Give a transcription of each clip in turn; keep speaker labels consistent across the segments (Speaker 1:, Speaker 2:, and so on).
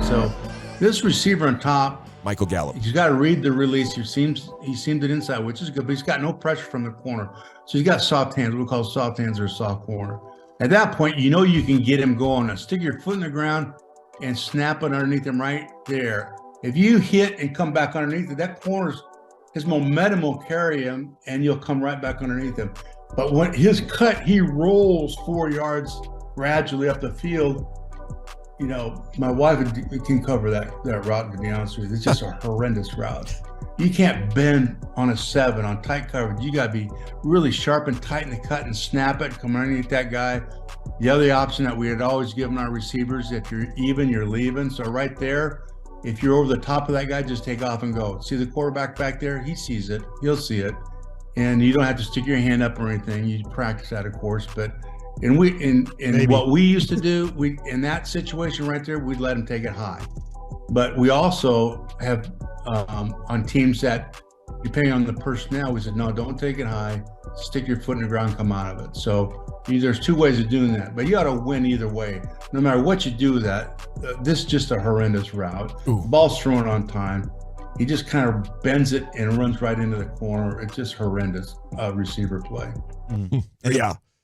Speaker 1: So this receiver on top,
Speaker 2: Michael Gallup.
Speaker 1: He's got to read the release. He seemed it inside, which is good, but he's got no pressure from the corner. So he's got soft hands. We call soft hands or soft corner. At that point, you know you can get him going. Now stick your foot in the ground and snap it underneath him right there. If you hit and come back underneath it, that corner's his momentum will carry him, and you'll come right back underneath him. But when his cut, he rolls 4 yards gradually up the field. You know, my wife can cover that route, to be honest with you. It's just a horrendous route. You can't bend on a 7 on tight coverage. You got to be really sharp and tight in the cut and snap it, come underneath that guy. The other option that we had always given our receivers, if you're even, you're leaving. So right there, if you're over the top of that guy, just take off and go. See the quarterback back there? He sees it. He'll see it. And you don't have to stick your hand up or anything. You practice that, of course. But what we used to do, in that situation right there, we'd let him take it high. But we also have on teams that, depending on the personnel, we said, no, don't take it high. Stick your foot in the ground, come out of it. So there's 2 ways of doing that. But you got to win either way. No matter what you do with that, this is just a horrendous route. Ball's thrown on time. He just kind of bends it and runs right into the corner. It's just horrendous receiver play.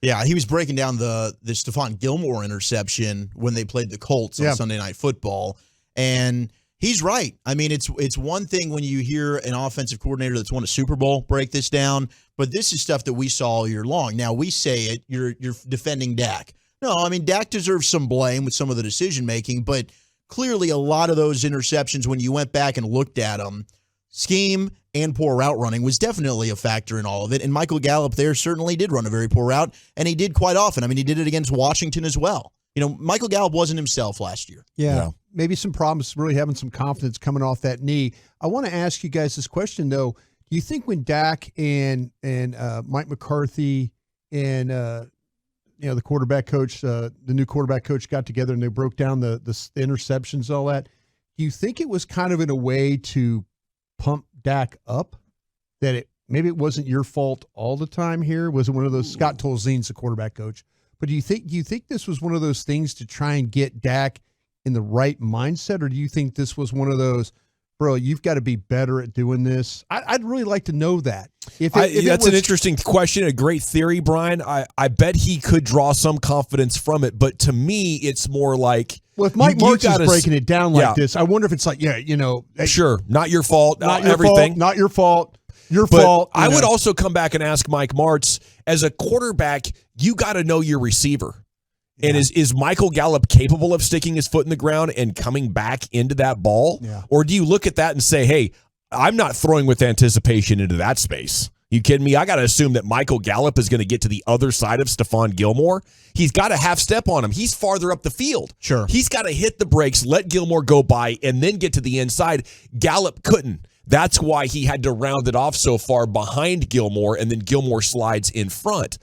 Speaker 3: Yeah, he was breaking down the Stephon Gilmore interception when they played the Colts on Sunday Night Football, and he's right. I mean, it's one thing when you hear an offensive coordinator that's won a Super Bowl break this down, but this is stuff that we saw all year long. Now, we say it, you're defending Dak. No, I mean, Dak deserves some blame with some of the decision-making, but clearly a lot of those interceptions, when you went back and looked at them, scheme and poor route running was definitely a factor in all of it. And Michael Gallup there certainly did run a very poor route, and he did quite often. I mean, he did it against Washington as well. You know, Michael Gallup wasn't himself last year.
Speaker 4: Yeah, maybe some problems really having some confidence coming off that knee. I want to ask you guys this question, though. Do you think when Dak and Mike McCarthy and the quarterback coach, the new quarterback coach got together and they broke down the interceptions and all that, do you think it was kind of in a way to pump Dak up, that maybe it wasn't your fault all the time here? Was it one of those? Scott Tolzien's the quarterback coach, but do you think this was one of those things to try and get Dak in the right mindset, or do you think this was one of those, bro, you've got to be better at doing this? I'd really like to know that.
Speaker 2: That's an interesting question, a great theory, Brian. I bet he could draw some confidence from it, but to me, it's more like,
Speaker 4: well, if Mike Martz is breaking it down like this, I wonder if it's like,
Speaker 2: sure, not your fault,
Speaker 4: not your
Speaker 2: everything.
Speaker 4: fault, not your fault, your fault.
Speaker 2: I would also come back and ask Mike Martz, as a quarterback, you got to know your receiver. Yeah. And is Michael Gallup capable of sticking his foot in the ground and coming back into that ball? Yeah. Or do you look at that and say, hey, I'm not throwing with anticipation into that space? You kidding me? I got to assume that Michael Gallup is going to get to the other side of Stephon Gilmore. He's got a half step on him. He's farther up the field.
Speaker 4: Sure.
Speaker 2: He's got to hit the brakes, let Gilmore go by, and then get to the inside. Gallup couldn't. That's why he had to round it off so far behind Gilmore, and then Gilmore slides in front.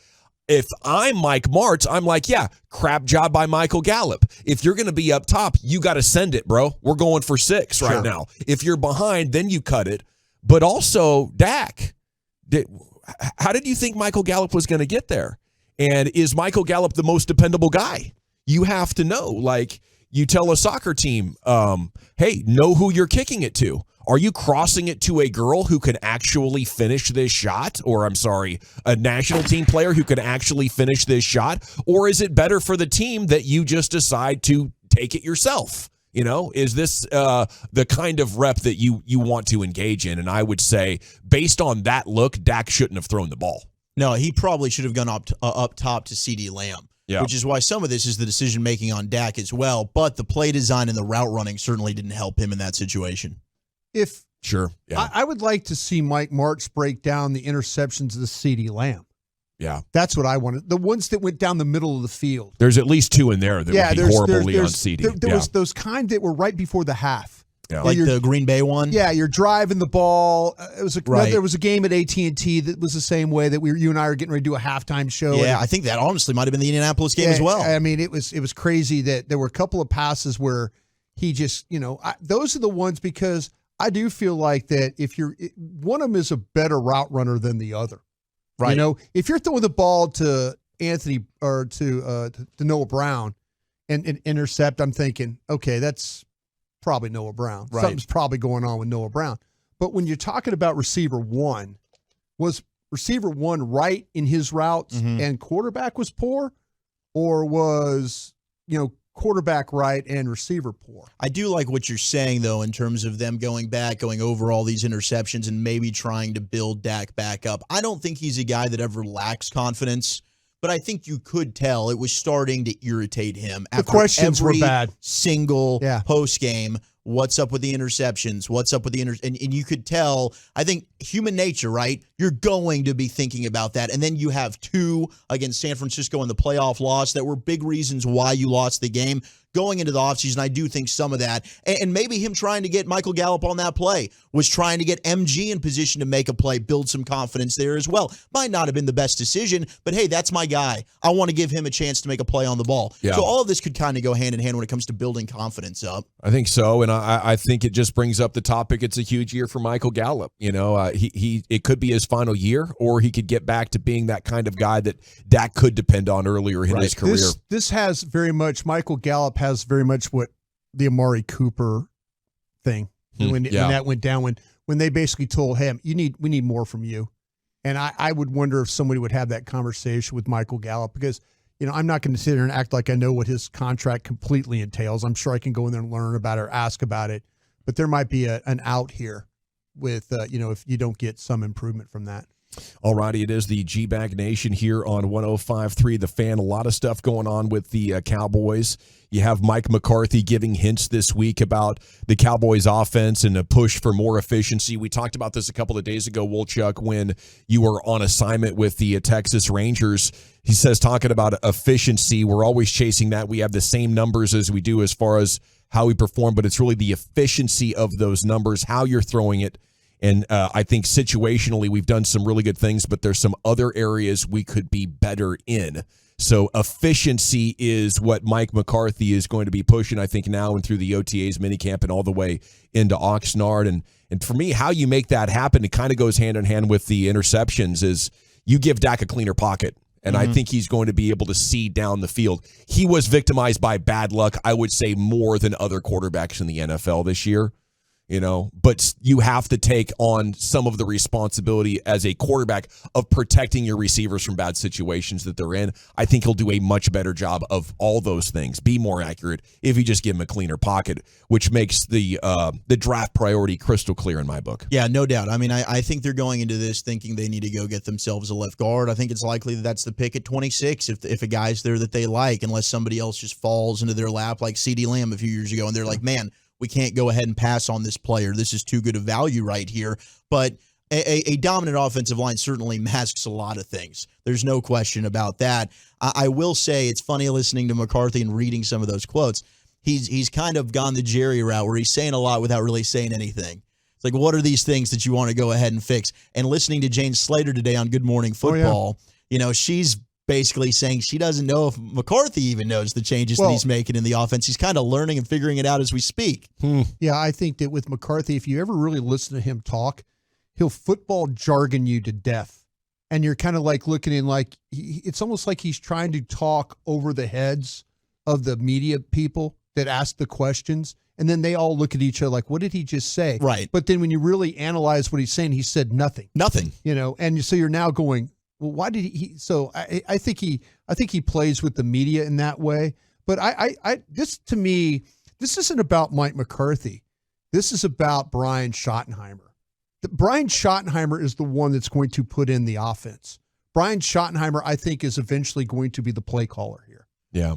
Speaker 2: If I'm Mike Martz, I'm like, yeah, crap job by Michael Gallup. If you're going to be up top, you got to send it, bro. We're going for 6 right now. If you're behind, then you cut it. But also, Dak, how did you think Michael Gallup was going to get there? And is Michael Gallup the most dependable guy? You have to know. Like, you tell a soccer team, hey, know who you're kicking it to. Are you crossing it to a girl who can actually finish this shot? Or, I'm sorry, a national team player who can actually finish this shot? Or is it better for the team that you just decide to take it yourself? You know, is this the kind of rep that you want to engage in? And I would say, based on that look, Dak shouldn't have thrown the ball.
Speaker 3: No, he probably should have gone up top to CeeDee Lamb, which is why some of this is the decision-making on Dak as well. But the play design and the route running certainly didn't help him in that situation.
Speaker 4: I would like to see Mike Martz break down the interceptions of the CeeDee Lamb.
Speaker 2: Yeah.
Speaker 4: That's what I wanted. The ones that went down the middle of the field.
Speaker 2: There's at least 2 in there that would be horribly on CeeDee.
Speaker 4: There was those kind that were right before the half.
Speaker 2: Yeah.
Speaker 3: Like the Green Bay one?
Speaker 4: Yeah, you're driving the ball. There was a game at AT&T that was the same way that you and I are getting ready to do a halftime show.
Speaker 3: Yeah, I think that honestly might have been the Indianapolis game as well.
Speaker 4: I mean, it was crazy that there were a couple of passes where he just, those are the ones, because I do feel like that if one of them is a better route runner than the other. Right. If you're throwing the ball to Anthony or to Noah Brown and intercept, I'm thinking, okay, that's probably Noah Brown.
Speaker 3: Right.
Speaker 4: Something's probably going on with Noah Brown. But when you're talking about receiver one, was receiver one right in his routes and quarterback was poor, or was, quarterback right and receiver poor?
Speaker 3: I do like what you're saying, though, in terms of them going over all these interceptions and maybe trying to build Dak back up. I don't think he's a guy that ever lacks confidence, but I think you could tell it was starting to irritate him.
Speaker 4: The questions were bad.
Speaker 3: Single post game. What's up with the interceptions? What's up with the and you could tell, I think human nature, right? You're going to be thinking about that. And then you have two against San Francisco in the playoff loss that were big reasons why you lost the game. Going into the offseason, I do think some of that, and maybe him trying to get Michael Gallup on that play, was trying to get MG in position to make a play, build some confidence there as well. Might not have been the best decision, but hey, that's my guy. I want to give him a chance to make a play on the ball. Yeah. So all of this could kind of go hand in hand when it comes to building confidence up.
Speaker 2: I think so, and I think it just brings up the topic. It's a huge year for Michael Gallup. It could be his final year, or he could get back to being that kind of guy that Dak could depend on earlier in his career.
Speaker 4: This has very much, Michael Gallup has very much what the Amari Cooper thing when that went down, when they basically told him, we need more from you. And I would wonder if somebody would have that conversation with Michael Gallup, because I'm not going to sit here and act like I know what his contract completely entails. I'm sure I can go in there and learn about it or ask about it, but there might be an out here with if you don't get some improvement from that.
Speaker 2: All righty, it is the GBag Nation here on 105.3 The Fan. A lot of stuff going on with the Cowboys. You have Mike McCarthy giving hints this week about the Cowboys offense and a push for more efficiency. We talked about this a couple of days ago, Wolchuk, when you were on assignment with the Texas Rangers. He says, talking about efficiency, we're always chasing that. We have the same numbers as we do as far as how we perform, but it's really the efficiency of those numbers, how you're throwing it. And I think situationally we've done some really good things, but there's some other areas we could be better in. So efficiency is what Mike McCarthy is going to be pushing, I think, now and through the OTAs minicamp and all the way into Oxnard. And for me, how you make that happen, it kind of goes hand in hand with the interceptions, is you give Dak a cleaner pocket. And I think he's going to be able to see down the field. He was victimized by bad luck, I would say, more than other quarterbacks in the NFL this year. But you have to take on some of the responsibility as a quarterback of protecting your receivers from bad situations that they're in. I think he'll do a much better job of all those things, be more accurate if you just give him a cleaner pocket, which makes the draft priority crystal clear in my book.
Speaker 3: Yeah, no doubt. I mean, I think they're going into this thinking they need to go get themselves a left guard. I think it's likely that that's the pick at 26 if a guy's there that they like, unless somebody else just falls into their lap like CeeDee Lamb a few years ago, and they're like, man, we can't go ahead and pass on this player. This is too good a value right here. But a dominant offensive line certainly masks a lot of things. There's no question about that. I will say it's funny listening to McCarthy and reading some of those quotes. He's kind of gone the Jerry route where he's saying a lot without really saying anything. It's like, what are these things that you want to go ahead and fix? And listening to Jane Slater today on Good Morning Football, she's basically saying she doesn't know if McCarthy even knows the changes that he's making in the offense. He's kind of learning and figuring it out as we speak.
Speaker 4: Yeah, I think that with McCarthy, if you ever really listen to him talk, he'll football jargon you to death. And you're kind of like looking in like, it's almost like he's trying to talk over the heads of the media people that ask the questions. And then they all look at each other like, what did he just say?
Speaker 3: Right.
Speaker 4: But then when you really analyze what he's saying, he said nothing.
Speaker 3: Nothing.
Speaker 4: And so you're now going, well, why did he? So I think he plays with the media in that way. But this to me, this isn't about Mike McCarthy. This is about Brian Schottenheimer. Brian Schottenheimer is the one that's going to put in the offense. Brian Schottenheimer, I think, is eventually going to be the play caller here.
Speaker 2: Yeah.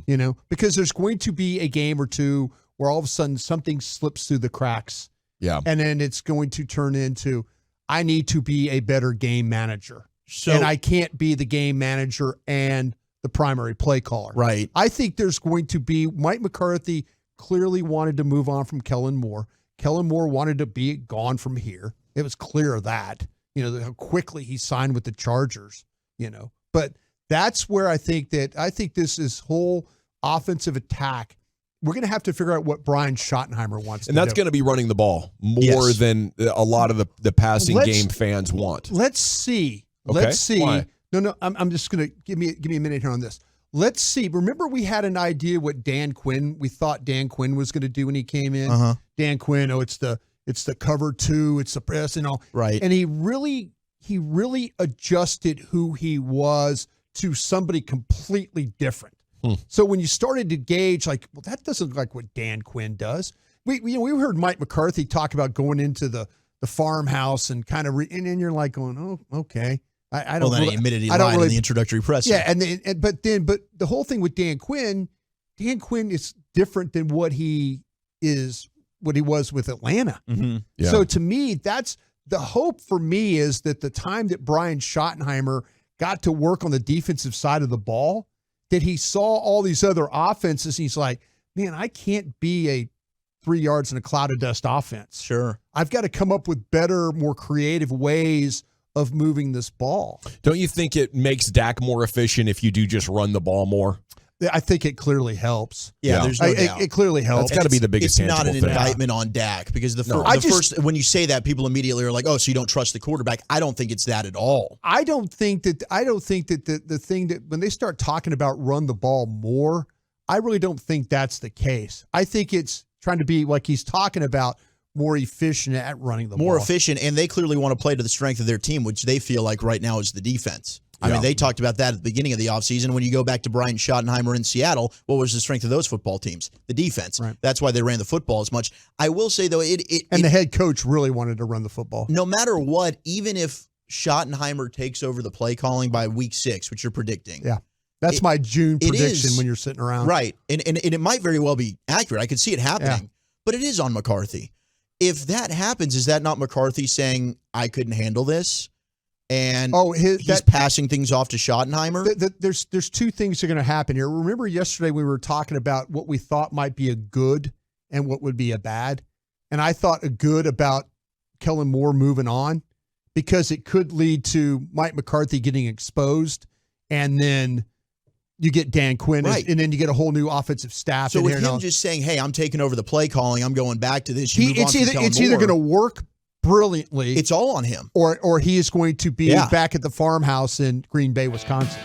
Speaker 4: Because there's going to be a game or two where all of a sudden something slips through the cracks.
Speaker 2: Yeah.
Speaker 4: And then it's going to turn into, I need to be a better game manager. And I can't be the game manager and the primary play caller.
Speaker 3: Right.
Speaker 4: I think there's going to be, Mike McCarthy clearly wanted to move on from Kellen Moore. Kellen Moore wanted to be gone from here. It was clear of that, how quickly he signed with the Chargers, But that's where I think this is whole offensive attack. We're going to have to figure out what Brian Schottenheimer wants to do.
Speaker 2: And that's going to be running the ball more than a lot of the passing game fans want.
Speaker 4: Let's see.
Speaker 2: Okay.
Speaker 4: Let's see.
Speaker 2: Why?
Speaker 4: No, I'm just going to give me a minute here on this. let's see. Remember, we had an idea what we thought Dan Quinn was going to do when he came in. Dan Quinn, it's the cover 2, it's the press,
Speaker 3: right.
Speaker 4: And he really adjusted who he was to somebody completely different. So when you started to gauge, like, well, that doesn't look like what Dan Quinn does. We heard Mike McCarthy talk about going into the farmhouse and kind of, and you're like going, oh, okay. I don't.
Speaker 3: Well, then he admitted he lied in the introductory press.
Speaker 4: Yeah, but the whole thing with Dan Quinn is different than what he was with Atlanta.
Speaker 2: Yeah.
Speaker 4: So to me, that's the hope for me, is that the time that Brian Schottenheimer got to work on the defensive side of the ball, that he saw all these other offenses, and he's like, man, I can't be a 3 yards in a cloud of dust offense.
Speaker 3: Sure.
Speaker 4: I've got to come up with better, more creative ways of moving this ball.
Speaker 2: Don't you think it makes Dak more efficient if you do just run the ball more?
Speaker 4: I think it clearly helps.
Speaker 3: Yeah, there's no doubt.
Speaker 4: It clearly helps.
Speaker 2: That's got to be the biggest
Speaker 3: It's not an
Speaker 2: tangible thing.
Speaker 3: indictment on Dak, because first, when you say that, people immediately are like, oh, so you don't trust the quarterback. I don't think it's that at all.
Speaker 4: I don't think that the thing that when they start talking about run the ball more, I really don't think that's the case. I think it's trying to be, like he's talking about, more efficient at running the ball.
Speaker 3: More efficient, and they clearly want to play to the strength of their team, which they feel like right now is the defense. I mean, they talked about that at the beginning of the offseason. When you go back to Brian Schottenheimer in Seattle, what was the strength of those football teams? The defense.
Speaker 4: Right.
Speaker 3: That's why they ran the football as much. I will say, though,
Speaker 4: the head coach really wanted to run the football.
Speaker 3: No matter what, even if Schottenheimer takes over the play calling by week 6, which you're predicting.
Speaker 4: Yeah. That's my June prediction when you're sitting around.
Speaker 3: Right. And it might very well be accurate. I could see it happening. But it is on McCarthy. If that happens, is that not McCarthy saying, I couldn't handle this? And he's passing things off to Schottenheimer?
Speaker 4: There's two things that are going to happen here. Remember yesterday we were talking about what we thought might be a good and what would be a bad? And I thought a good about Kellen Moore moving on, because it could lead to Mike McCarthy getting exposed, and then you get Dan Quinn, and then you get a whole new offensive staff.
Speaker 3: So
Speaker 4: in
Speaker 3: with
Speaker 4: here
Speaker 3: him just saying, hey, I'm taking over the play calling, I'm going back to this.
Speaker 4: It's either going to work brilliantly.
Speaker 3: It's all on him.
Speaker 4: Or he is going to be back at the farmhouse in Green Bay, Wisconsin.